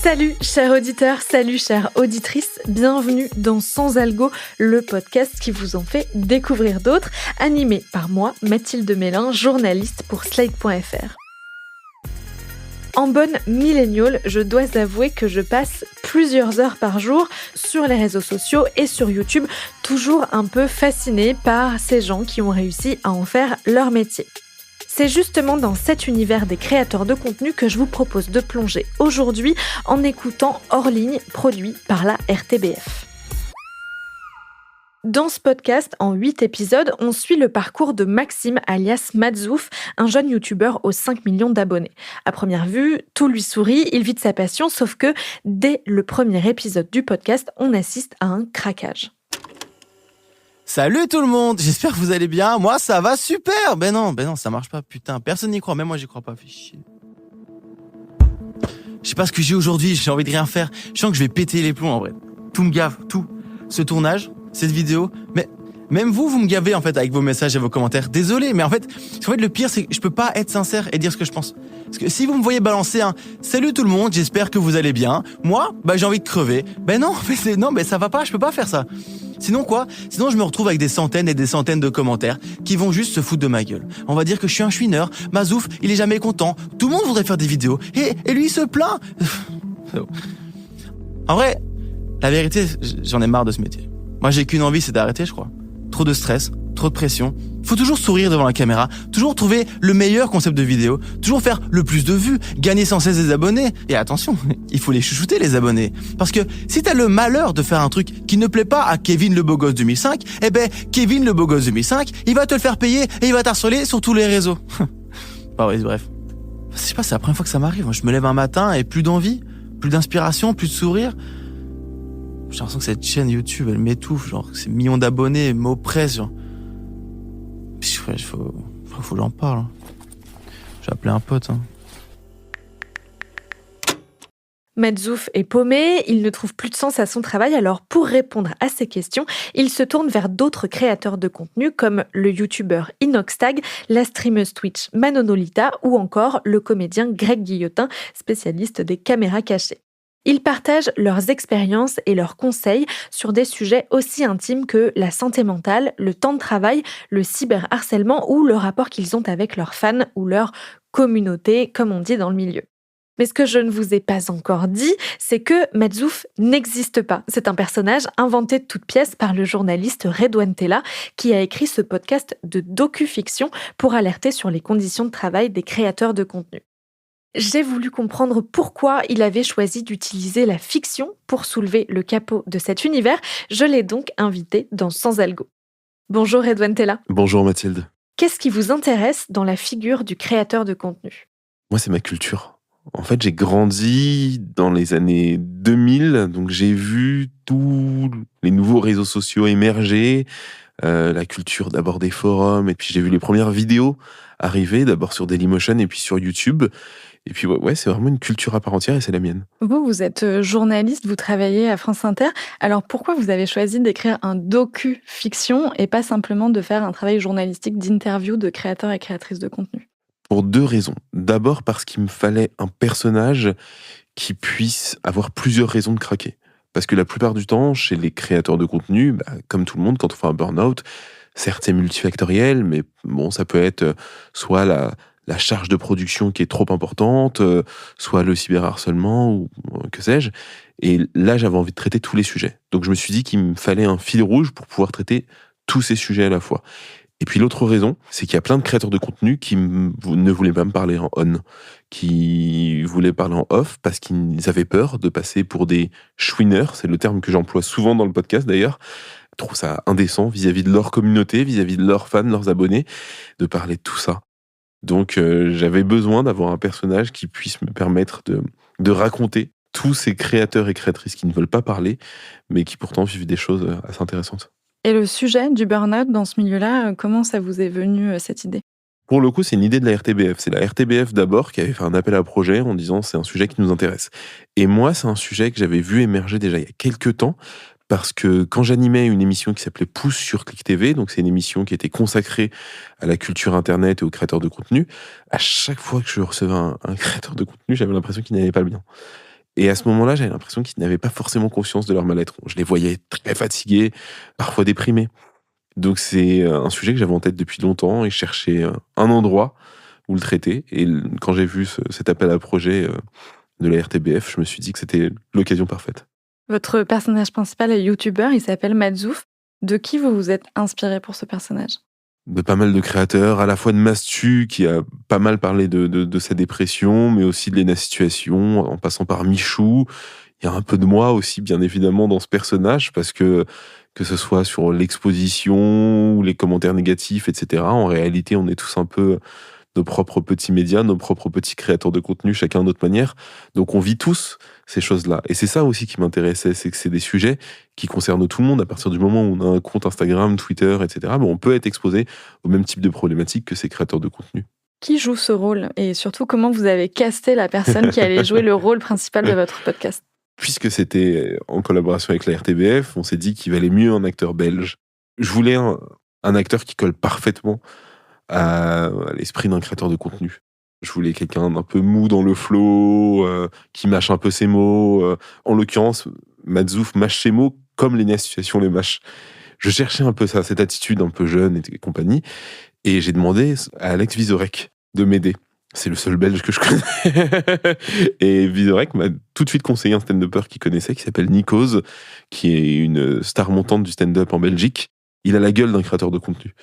Salut chers auditeurs, salut chères auditrices, bienvenue dans Sans Algo, le podcast qui vous en fait découvrir d'autres, animé par moi, Mathilde Mélin, journaliste pour Slate.fr. En bonne milléniale, je dois avouer que je passe plusieurs heures par jour sur les réseaux sociaux et sur YouTube, toujours un peu fascinée par ces gens qui ont réussi à en faire leur métier. C'est justement dans cet univers des créateurs de contenu que je vous propose de plonger aujourd'hui en écoutant Hors Ligne, produit par la RTBF. Dans ce podcast, en 8 épisodes, on suit le parcours de Maxime alias Madzouf, un jeune youtubeur aux 5 millions d'abonnés. À première vue, tout lui sourit, il vit de sa passion, sauf que dès le premier épisode du podcast, on assiste à un craquage. Salut tout le monde, j'espère que vous allez bien. Moi ça va super. Ben non, ça marche pas, putain. Personne n'y croit, même moi j'y crois pas, fais chier. Je sais pas ce que j'ai aujourd'hui, j'ai envie de rien faire. Je sens que je vais péter les plombs en vrai. Tout me gave, tout. Ce tournage, cette vidéo, mais même vous me gavez en fait avec vos messages et vos commentaires. Désolé, mais en fait le pire c'est que je peux pas être sincère et dire ce que je pense. Parce que si vous me voyez balancer un « Salut tout le monde, j'espère que vous allez bien », moi, j'ai envie de crever. Non, ça va pas, je peux pas faire ça. Sinon quoi ? Sinon je me retrouve avec des centaines et des centaines de commentaires qui vont juste se foutre de ma gueule. On va dire que je suis un chouineur, Madzouf, il est jamais content, tout le monde voudrait faire des vidéos, et lui il se plaint. En vrai, la vérité, j'en ai marre de ce métier. Moi j'ai qu'une envie, c'est d'arrêter je crois. Trop de stress, trop de pression. Faut toujours sourire devant la caméra, toujours trouver le meilleur concept de vidéo, toujours faire le plus de vues, gagner sans cesse des abonnés. Et attention, il faut les chouchouter les abonnés. Parce que si t'as le malheur de faire un truc qui ne plaît pas à Kevin le beau gosse 2005, Kevin le beau gosse 2005, il va te le faire payer et il va t'harceler sur tous les réseaux. Bref. Je sais pas, c'est la première fois que ça m'arrive. Je me lève un matin et plus d'envie, plus d'inspiration, plus de sourire. J'ai l'impression que cette chaîne YouTube, elle m'étouffe, genre, ces millions d'abonnés m'oppressent, genre. Il faut que j'en parle. J'ai appelé un pote. Madzouf est paumé, il ne trouve plus de sens à son travail, alors pour répondre à ces questions, il se tourne vers d'autres créateurs de contenu comme le youtubeur Inoxtag, la streameuse Twitch Manonolita ou encore le comédien Greg Guillotin, spécialiste des caméras cachées. Ils partagent leurs expériences et leurs conseils sur des sujets aussi intimes que la santé mentale, le temps de travail, le cyberharcèlement ou le rapport qu'ils ont avec leurs fans ou leur communauté, comme on dit dans le milieu. Mais ce que je ne vous ai pas encore dit, c'est que Madzouf n'existe pas. C'est un personnage inventé de toutes pièces par le journaliste Redouane Tella qui a écrit ce podcast de docu-fiction pour alerter sur les conditions de travail des créateurs de contenu. J'ai voulu comprendre pourquoi il avait choisi d'utiliser la fiction pour soulever le capot de cet univers. Je l'ai donc invité dans Sans Algo. Bonjour Redouane Tella. Bonjour Mathilde. Qu'est-ce qui vous intéresse dans la figure du créateur de contenu ? Moi, c'est ma culture. En fait, j'ai grandi dans les années 2000, donc j'ai vu tous les nouveaux réseaux sociaux émerger, la culture d'abord des forums, et puis j'ai vu les premières vidéos arriver, d'abord sur Dailymotion et puis sur YouTube. Et puis ouais, c'est vraiment une culture à part entière et c'est la mienne. Vous êtes journaliste, vous travaillez à France Inter. Alors pourquoi vous avez choisi d'écrire un docu-fiction et pas simplement de faire un travail journalistique d'interview de créateurs et créatrices de contenu ? Pour 2 raisons. D'abord parce qu'il me fallait un personnage qui puisse avoir plusieurs raisons de craquer. Parce que la plupart du temps, chez les créateurs de contenu, comme tout le monde, quand on fait un burn-out, certes c'est multifactoriel, mais bon, ça peut être soit la charge de production qui est trop importante, soit le cyberharcèlement, ou que sais-je. Et là, j'avais envie de traiter tous les sujets. Donc je me suis dit qu'il me fallait un fil rouge pour pouvoir traiter tous ces sujets à la fois. Et puis l'autre raison, c'est qu'il y a plein de créateurs de contenu qui ne voulaient pas me parler en on, qui voulaient parler en off parce qu'ils avaient peur de passer pour des chouineurs, c'est le terme que j'emploie souvent dans le podcast d'ailleurs. Je trouve ça indécent vis-à-vis de leur communauté, vis-à-vis de leurs fans, leurs abonnés, de parler de tout ça. Donc j'avais besoin d'avoir un personnage qui puisse me permettre de raconter tous ces créateurs et créatrices qui ne veulent pas parler, mais qui pourtant vivent des choses assez intéressantes. Et le sujet du burn-out dans ce milieu-là, comment ça vous est venu cette idée ? Pour le coup, c'est une idée de la RTBF. C'est la RTBF d'abord qui avait fait un appel à projet en disant c'est un sujet qui nous intéresse. Et moi, c'est un sujet que j'avais vu émerger déjà il y a quelques temps, parce que quand j'animais une émission qui s'appelait Pouce sur Click TV, donc c'est une émission qui était consacrée à la culture internet et aux créateurs de contenu, à chaque fois que je recevais un créateur de contenu, j'avais l'impression qu'il n'allait pas bien. Et à ce moment-là, j'avais l'impression qu'ils n'avaient pas forcément conscience de leur mal-être. Je les voyais très fatigués, parfois déprimés. Donc c'est un sujet que j'avais en tête depuis longtemps et je cherchais un endroit où le traiter. Et quand j'ai vu cet appel à projet de la RTBF, je me suis dit que c'était l'occasion parfaite. Votre personnage principal est youtubeur, il s'appelle Madzouf. De qui vous vous êtes inspiré pour ce personnage? De pas mal de créateurs, à la fois de Mastu, qui a pas mal parlé de sa dépression, mais aussi de Lena Situation, en passant par Michou. Il y a un peu de moi aussi, bien évidemment, dans ce personnage, parce que ce soit sur l'exposition ou les commentaires négatifs, etc., en réalité, on est tous un peu nos propres petits médias, nos propres petits créateurs de contenu, chacun à notre manière. Donc on vit tous ces choses-là. Et c'est ça aussi qui m'intéressait, c'est que c'est des sujets qui concernent tout le monde. À partir du moment où on a un compte Instagram, Twitter, etc., on peut être exposé au même type de problématiques que ces créateurs de contenu. Qui joue ce rôle? Et surtout, comment vous avez casté la personne qui allait jouer le rôle principal de votre podcast? Puisque c'était en collaboration avec la RTBF, on s'est dit qu'il valait mieux un acteur belge. Je voulais un acteur qui colle parfaitement à l'esprit d'un créateur de contenu. Je voulais quelqu'un d'un peu mou dans le flow, qui mâche un peu ses mots. En l'occurrence, Madzouf mâche ses mots comme Lena Situation les mâche. Je cherchais un peu ça, cette attitude un peu jeune et compagnie. Et j'ai demandé à Alex Vizorek de m'aider. C'est le seul belge que je connais. Et Vizorek m'a tout de suite conseillé un stand-upper qu'il connaissait, qui s'appelle Nikos, qui est une star montante du stand-up en Belgique. Il a la gueule d'un créateur de contenu.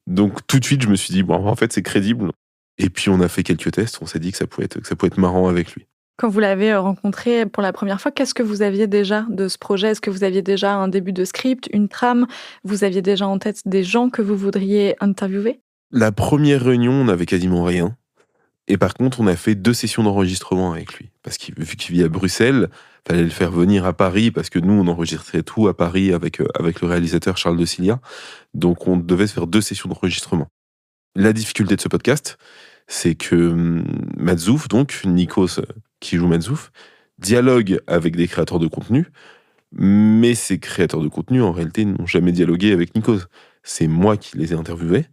Donc tout de suite, je me suis dit, bon, en fait, c'est crédible. Et puis on a fait quelques tests, on s'est dit que ça pouvait être marrant avec lui. Quand vous l'avez rencontré pour la première fois, qu'est-ce que vous aviez déjà de ce projet? Est-ce que vous aviez déjà un début de script, une trame? Vous aviez déjà en tête des gens que vous voudriez interviewer? La première réunion, on n'avait quasiment rien. Et par contre, on a fait 2 sessions d'enregistrement avec lui. Parce qu'il vu qu'il vit à Bruxelles, fallait le faire venir à Paris, parce que nous, on enregistrait tout à Paris avec le réalisateur Charles de Cilia. Donc on devait se faire 2 sessions d'enregistrement. La difficulté de ce podcast, c'est que Madzouf, donc Nikos qui joue Madzouf, dialogue avec des créateurs de contenu, mais ces créateurs de contenu, en réalité, n'ont jamais dialogué avec Nikos. C'est moi qui les ai interviewés,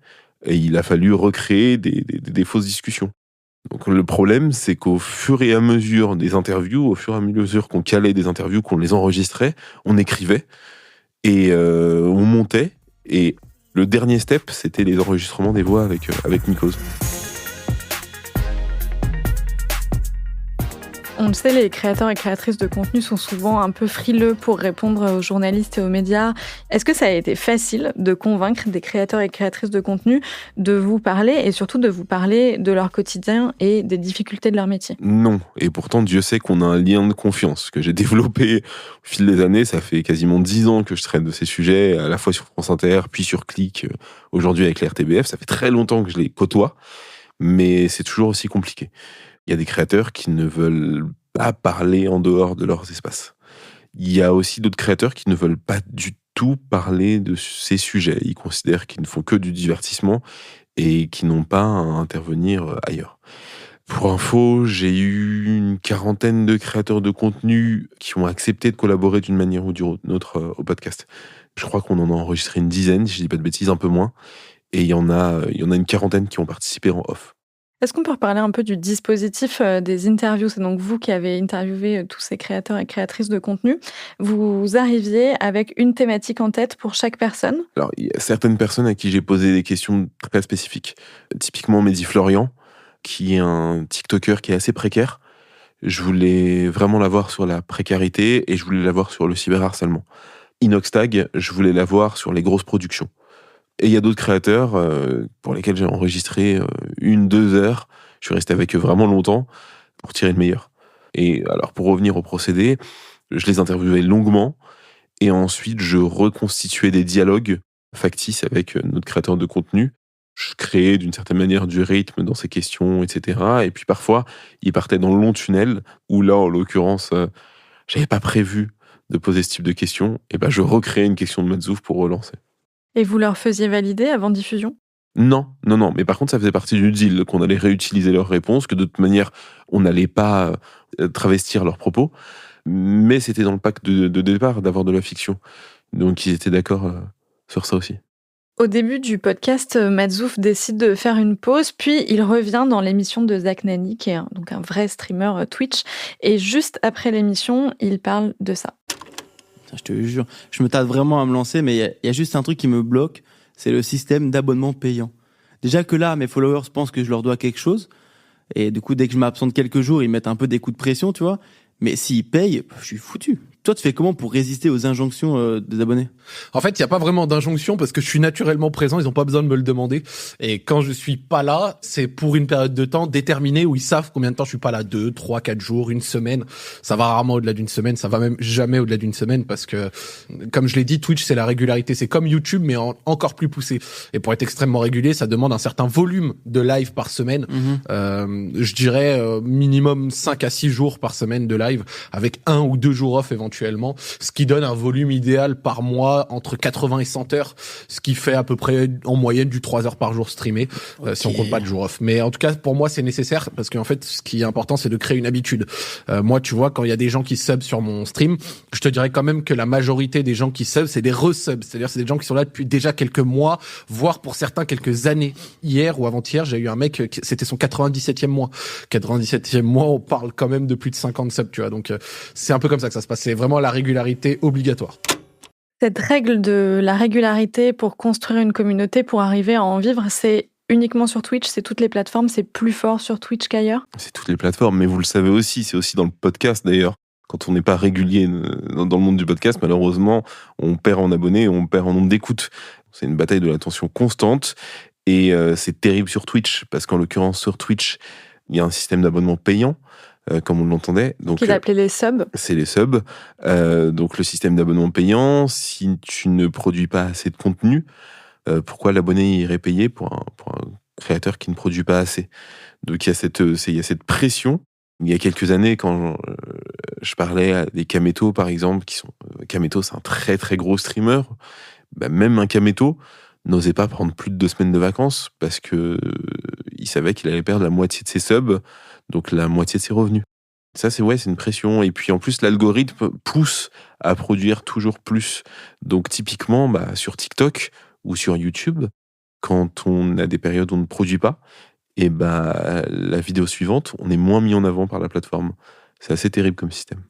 et il a fallu recréer des fausses discussions. Donc le problème, c'est qu'au fur et à mesure des interviews, au fur et à mesure qu'on calait des interviews, qu'on les enregistrait, on écrivait, et on montait, et le dernier step, c'était les enregistrements des voix avec Nikos. On le sait, les créateurs et créatrices de contenu sont souvent un peu frileux pour répondre aux journalistes et aux médias. Est-ce que ça a été facile de convaincre des créateurs et créatrices de contenu de vous parler et surtout de vous parler de leur quotidien et des difficultés de leur métier? Non, et pourtant Dieu sait qu'on a un lien de confiance que j'ai développé au fil des années. Ça fait quasiment 10 ans que je traite de ces sujets, à la fois sur France Inter, puis sur Click, aujourd'hui avec la RTBF. Ça fait très longtemps que je les côtoie, mais c'est toujours aussi compliqué. Il y a des créateurs qui ne veulent pas parler en dehors de leurs espaces. Il y a aussi d'autres créateurs qui ne veulent pas du tout parler de ces sujets. Ils considèrent qu'ils ne font que du divertissement et qui n'ont pas à intervenir ailleurs. Pour info, j'ai eu une 40aine de créateurs de contenu qui ont accepté de collaborer d'une manière ou d'une autre au podcast. Je crois qu'on en a enregistré une dizaine, si je dis pas de bêtises, un peu moins. Et il y en a une 40aine qui ont participé en off. Est-ce qu'on peut reparler un peu du dispositif des interviews? C'est donc vous qui avez interviewé tous ces créateurs et créatrices de contenu. Vous arriviez avec une thématique en tête pour chaque personne? Alors, il y a certaines personnes à qui j'ai posé des questions très spécifiques. Typiquement, Mehdi Florian, qui est un TikToker qui est assez précaire. Je voulais vraiment l'avoir sur la précarité et je voulais l'avoir sur le cyberharcèlement. Inoxtag, je voulais l'avoir sur les grosses productions. Et il y a d'autres créateurs pour lesquels j'ai enregistré 1-2 heures. Je suis resté avec eux vraiment longtemps pour tirer le meilleur. Et alors, pour revenir au procédé, je les interviewais longuement et ensuite je reconstituais des dialogues factices avec notre créateur de contenu. Je créais d'une certaine manière du rythme dans ces questions, etc. Et puis parfois, ils partaient dans le long tunnel où là, en l'occurrence, j'avais pas prévu de poser ce type de questions. Et ben, je recréais une question de Madzouf pour relancer. Et vous leur faisiez valider avant diffusion? Non. Mais par contre, ça faisait partie du deal, qu'on allait réutiliser leurs réponses, que de toute manière, on n'allait pas travestir leurs propos. Mais c'était dans le pacte de départ d'avoir de la fiction. Donc, ils étaient d'accord sur ça aussi. Au début du podcast, Matzouf décide de faire une pause, puis il revient dans l'émission de Zach Nani, qui est donc un vrai streamer Twitch. Et juste après l'émission, il parle de ça. Je te jure, je me tâte vraiment à me lancer, mais il y a juste un truc qui me bloque, c'est le système d'abonnement payant. Déjà que là, mes followers pensent que je leur dois quelque chose, et du coup, dès que je m'absente quelques jours, ils mettent un peu des coups de pression, tu vois. Mais s'ils payent, je suis foutu. Toi, tu fais comment pour résister aux injonctions des abonnés ? En fait, il n'y a pas vraiment d'injonction parce que je suis naturellement présent, ils n'ont pas besoin de me le demander. Et quand je suis pas là, c'est pour une période de temps déterminée où ils savent combien de temps je suis pas là, 2, 3, 4 jours, une semaine. Ça va rarement au-delà d'une semaine, ça va même jamais au-delà d'une semaine parce que, comme je l'ai dit, Twitch, c'est la régularité. C'est comme YouTube, mais encore plus poussé. Et pour être extrêmement régulier, ça demande un certain volume de live par semaine. Je dirais minimum 5 à 6 jours par semaine de live avec 1 ou 2 jours off éventuellement, ce qui donne un volume idéal par mois entre 80 et 100 heures, ce qui fait à peu près en moyenne du 3 heures par jour streamé, si on compte pas de jours off. Mais en tout cas, pour moi, c'est nécessaire parce qu'en fait, ce qui est important, c'est de créer une habitude. Moi, tu vois, quand il y a des gens qui sub sur mon stream, je te dirais quand même que la majorité des gens qui sub, c'est des resubs. C'est-à-dire, c'est des gens qui sont là depuis déjà quelques mois, voire pour certains quelques années. Hier ou avant-hier, j'ai eu un mec, c'était son 97e mois. 97e mois, on parle quand même de plus de 50 subs, tu vois. Donc, c'est un peu comme ça que ça se passe. C'est vraiment la régularité obligatoire. Cette règle de la régularité pour construire une communauté, pour arriver à en vivre, c'est uniquement sur Twitch, c'est toutes les plateformes, c'est plus fort sur Twitch qu'ailleurs ? C'est toutes les plateformes, mais vous le savez aussi, c'est aussi dans le podcast d'ailleurs. Quand on n'est pas régulier dans le monde du podcast, malheureusement, on perd en abonnés, on perd en nombre d'écoutes. C'est une bataille de l'attention constante et c'est terrible sur Twitch, parce qu'en l'occurrence sur Twitch, il y a un système d'abonnement payant, comme on l'entendait. Donc, qu'il appelait les subs. C'est les subs. Donc le système d'abonnement payant, si tu ne produis pas assez de contenu, pourquoi l'abonné irait payer pour un créateur qui ne produit pas assez ? Donc il y a cette pression. Il y a quelques années, quand je parlais à des Kameto, par exemple, Kameto, c'est un très très gros streamer, même un Kameto n'osait pas prendre plus de 2 semaines de vacances parce que il savait qu'il allait perdre la moitié de ses subs, donc la moitié de ses revenus. Ça, c'est une pression. Et puis, en plus, l'algorithme pousse à produire toujours plus. Donc, typiquement, sur TikTok ou sur YouTube, quand on a des périodes où on ne produit pas, et la vidéo suivante, on est moins mis en avant par la plateforme. C'est assez terrible comme système.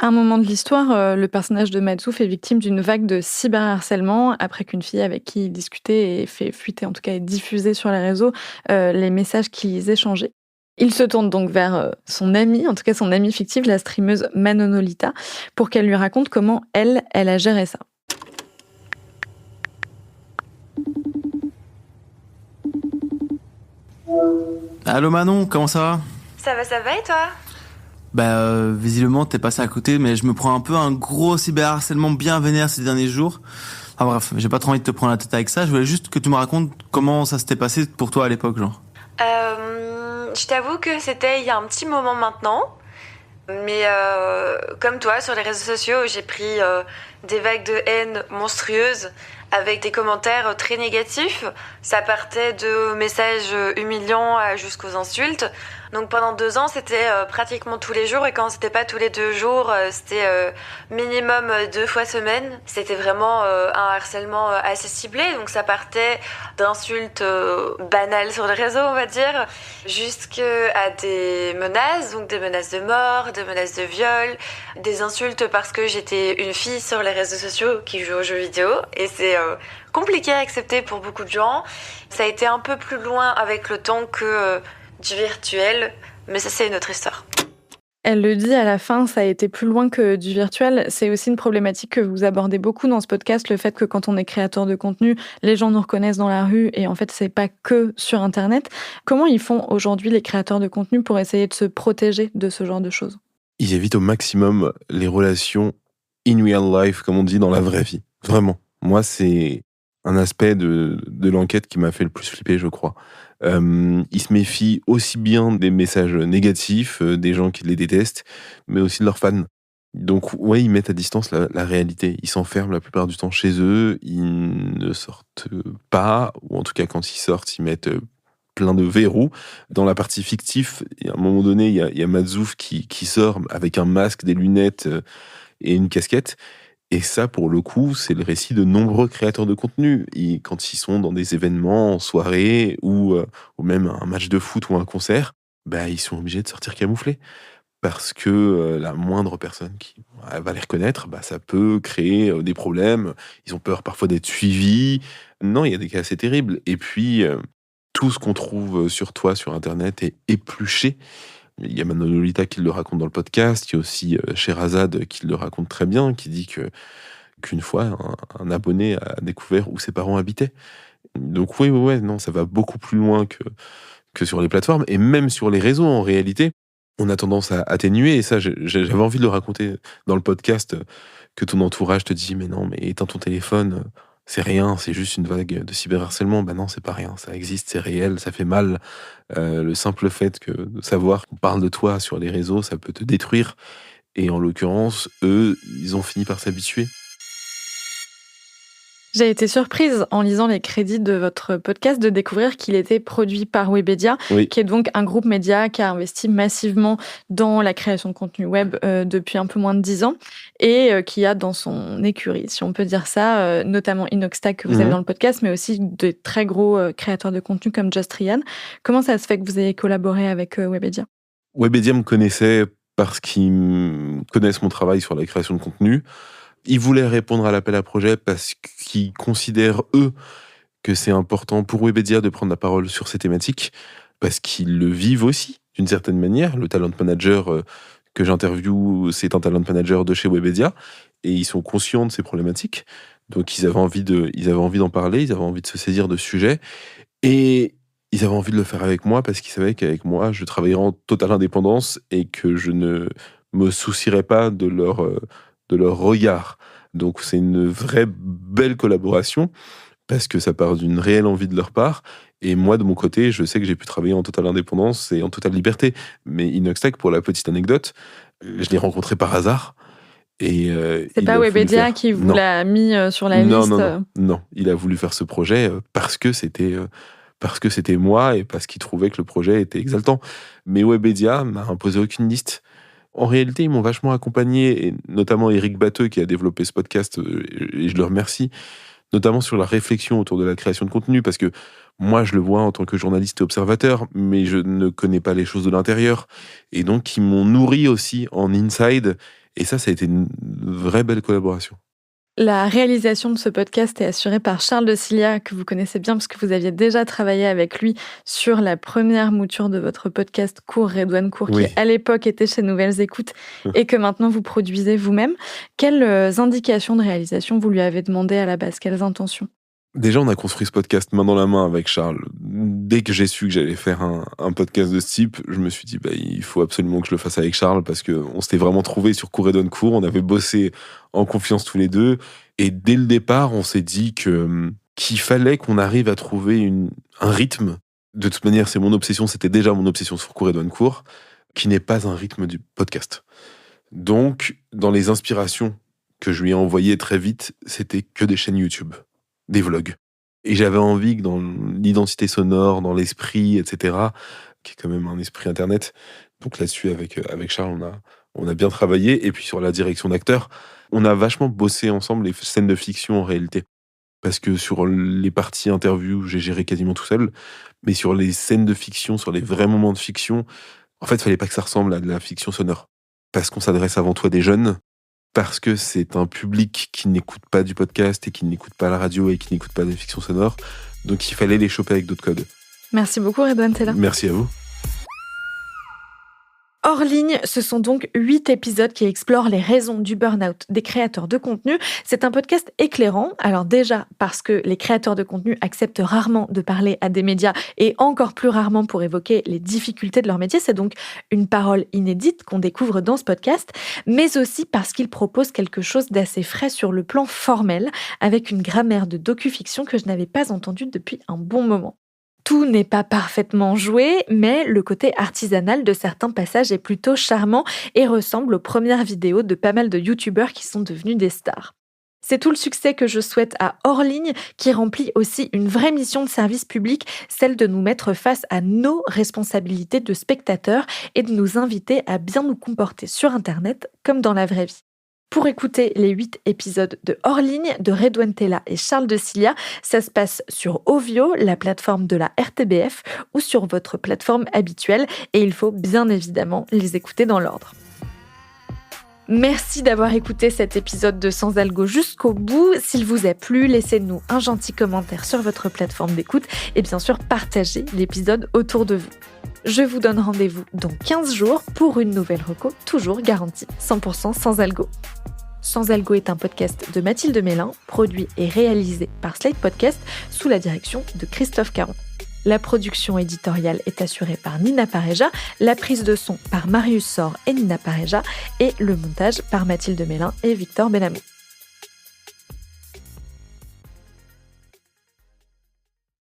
À un moment de l'histoire, le personnage de Matzouf est victime d'une vague de cyberharcèlement après qu'une fille avec qui il discutait ait fait fuiter, en tout cas, et diffuser sur les réseaux les messages qu'ils échangeaient. Il se tourne donc vers son amie, en tout cas son amie fictive, la streameuse Manonolita, pour qu'elle lui raconte comment elle a géré ça. Allô Manon, comment ça va ? Ça va et toi ? Visiblement t'es passé à côté, mais je me prends un peu un gros cyberharcèlement bien vénère ces derniers jours. Enfin bref, j'ai pas trop envie de te prendre la tête avec ça, je voulais juste que tu me racontes comment ça s'était passé pour toi à l'époque, genre. Je t'avoue que c'était il y a un petit moment maintenant, mais comme toi, sur les réseaux sociaux, j'ai pris des vagues de haine monstrueuses avec des commentaires très négatifs. Ça partait de messages humiliants jusqu'aux insultes. Donc pendant 2 ans, c'était pratiquement tous les jours, et quand c'était pas tous les 2 jours, c'était minimum 2 fois semaine. C'était vraiment un harcèlement assez ciblé, donc ça partait d'insultes banales sur les réseaux, on va dire, jusqu'à des menaces, donc des menaces de mort, des menaces de viol, des insultes parce que j'étais une fille sur les réseaux sociaux qui joue aux jeux vidéo, et c'est compliqué à accepter pour beaucoup de gens. Ça a été un peu plus loin avec le temps que du virtuel, mais ça c'est une autre histoire. Elle le dit à la fin, ça a été plus loin que du virtuel. C'est aussi une problématique que vous abordez beaucoup dans ce podcast, le fait que quand on est créateur de contenu, les gens nous reconnaissent dans la rue, et en fait c'est pas que sur Internet. Comment ils font aujourd'hui les créateurs de contenu pour essayer de se protéger de ce genre de choses ? Ils évitent au maximum les relations in real life, comme on dit, dans la vraie vie. Vraiment. Moi, c'est un aspect de l'enquête qui m'a fait le plus flipper, je crois. Ils se méfient aussi bien des messages négatifs, des gens qui les détestent, mais aussi de leurs fans. Donc, ils mettent à distance la réalité. Ils s'enferment la plupart du temps chez eux, ils ne sortent pas, ou en tout cas, quand ils sortent, ils mettent plein de verrous. Dans la partie fictive, à un moment donné, il y a Matzouf qui sort avec un masque, des lunettes et une casquette. Et ça, pour le coup, c'est le récit de nombreux créateurs de contenu. Quand ils sont dans des événements, en soirée, ou même un match de foot ou un concert, ils sont obligés de sortir camouflés. Parce que la moindre personne qui va les reconnaître, ça peut créer des problèmes. Ils ont peur parfois d'être suivis. Non, il y a des cas assez terribles. Et puis, tout ce qu'on trouve sur toi, sur Internet, est épluché. Il y a Manon Lolita qui le raconte dans le podcast. Il y a aussi Sherazade qui le raconte très bien, qui dit qu'une fois, un abonné a découvert où ses parents habitaient. Donc oui, non, ça va beaucoup plus loin que sur les plateformes. Et même sur les réseaux, en réalité, on a tendance à atténuer. Et ça, j'avais envie de le raconter dans le podcast, que ton entourage te dit « Mais non, mais éteins ton téléphone, c'est rien, c'est juste une vague de cyberharcèlement. » Non, c'est pas rien, ça existe, c'est réel, ça fait mal. Le simple fait de savoir qu'on parle de toi sur les réseaux, ça peut te détruire. Et en l'occurrence, eux, ils ont fini par s'habituer. J'ai été surprise en lisant les crédits de votre podcast de découvrir qu'il était produit par Webedia, Oui. qui est donc un groupe média qui a investi massivement dans la création de contenu web depuis un peu moins de 10 ans et qui a dans son écurie, si on peut dire ça, notamment Inoxtag que vous avez dans le podcast, mais aussi de très gros créateurs de contenu comme Just Ryan. Comment ça se fait que vous ayez collaboré avec Webedia ? Webedia me connaissait parce qu'ils connaissent mon travail sur la création de contenu. Ils voulaient répondre à l'appel à projet parce qu'ils considèrent, eux, que c'est important pour Webedia de prendre la parole sur ces thématiques, parce qu'ils le vivent aussi, d'une certaine manière. Le talent manager que j'interviewe, c'est un talent manager de chez Webedia, et ils sont conscients de ces problématiques. Donc ils avaient envie d'en parler, ils avaient envie de se saisir de ce sujet, et ils avaient envie de le faire avec moi, parce qu'ils savaient qu'avec moi, je travaillerais en totale indépendance, et que je ne me soucierais pas de leur regard. Donc c'est une vraie belle collaboration, parce que ça part d'une réelle envie de leur part. Et moi, de mon côté, je sais que j'ai pu travailler en totale indépendance et en totale liberté. Mais Inoxtag, pour la petite anecdote, je l'ai rencontré par hasard. Et c'est pas Webedia qui vous l'a mis sur la liste. Non, il a voulu faire ce projet parce que c'était moi, et parce qu'il trouvait que le projet était exaltant. Mais Webedia m'a imposé aucune liste. En réalité, ils m'ont vachement accompagné, et notamment Eric Batteux qui a développé ce podcast, et je le remercie, notamment sur la réflexion autour de la création de contenu, parce que moi, je le vois en tant que journaliste et observateur, mais je ne connais pas les choses de l'intérieur. Et donc, ils m'ont nourri aussi en inside, et ça a été une vraie belle collaboration. La réalisation de ce podcast est assurée par Charles de Cilia, que vous connaissez bien parce que vous aviez déjà travaillé avec lui sur la première mouture de votre podcast Cours, Redouane Cours, Oui. qui à l'époque était chez Nouvelles Écoutes et que maintenant vous produisez vous-même. Quelles indications de réalisation vous lui avez demandé à la base ? Quelles intentions ? Déjà, on a construit ce podcast main dans la main avec Charles. Dès que j'ai su que j'allais faire un podcast de ce type, je me suis dit, il faut absolument que je le fasse avec Charles, parce qu'on s'était vraiment trouvés sur Cours et Donne Cours, on avait bossé en confiance tous les deux, et dès le départ, on s'est dit qu'il fallait qu'on arrive à trouver un rythme. De toute manière, c'est mon obsession, c'était déjà mon obsession sur Cours et Donne Cours, qui n'est pas un rythme du podcast. Donc, dans les inspirations que je lui ai envoyées très vite, c'était que des chaînes YouTube, des vlogs. Et j'avais envie que dans l'identité sonore, dans l'esprit, etc., qui est quand même un esprit Internet, donc là-dessus, avec Charles, on a bien travaillé. Et puis sur la direction d'acteurs, on a vachement bossé ensemble les scènes de fiction en réalité. Parce que sur les parties interviews, j'ai géré quasiment tout seul. Mais sur les scènes de fiction, sur les vrais moments de fiction, en fait, il fallait pas que ça ressemble à de la fiction sonore. Parce qu'on s'adresse avant tout à des jeunes, parce que c'est un public qui n'écoute pas du podcast et qui n'écoute pas la radio et qui n'écoute pas des fictions sonores. Donc il fallait les choper avec d'autres codes. Merci beaucoup, Redouane Tella. Merci à vous. Hors ligne, ce sont donc 8 épisodes qui explorent les raisons du burn-out des créateurs de contenu. C'est un podcast éclairant. Alors déjà, parce que les créateurs de contenu acceptent rarement de parler à des médias et encore plus rarement pour évoquer les difficultés de leur métier. C'est donc une parole inédite qu'on découvre dans ce podcast, mais aussi parce qu'il propose quelque chose d'assez frais sur le plan formel, avec une grammaire de docu-fiction que je n'avais pas entendue depuis un bon moment. Tout n'est pas parfaitement joué, mais le côté artisanal de certains passages est plutôt charmant et ressemble aux premières vidéos de pas mal de youtubeurs qui sont devenus des stars. C'est tout le succès que je souhaite à Hors ligne, qui remplit aussi une vraie mission de service public, celle de nous mettre face à nos responsabilités de spectateurs et de nous inviter à bien nous comporter sur Internet comme dans la vraie vie. Pour écouter les 8 épisodes de Hors Ligne de Redouane Tella et Charles de Cilia, ça se passe sur Ovio, la plateforme de la RTBF, ou sur votre plateforme habituelle, et il faut bien évidemment les écouter dans l'ordre. Merci d'avoir écouté cet épisode de Sans Algo jusqu'au bout. S'il vous a plu, laissez-nous un gentil commentaire sur votre plateforme d'écoute et bien sûr partagez l'épisode autour de vous. Je vous donne rendez-vous dans 15 jours pour une nouvelle reco, toujours garantie 100% sans algo. Sans Algo est un podcast de Mathilde Mélin, produit et réalisé par Slate Podcast sous la direction de Christophe Caron. La production éditoriale est assurée par Nina Pareja, la prise de son par Marius Sor et Nina Pareja et le montage par Mathilde Mélin et Victor Benamou.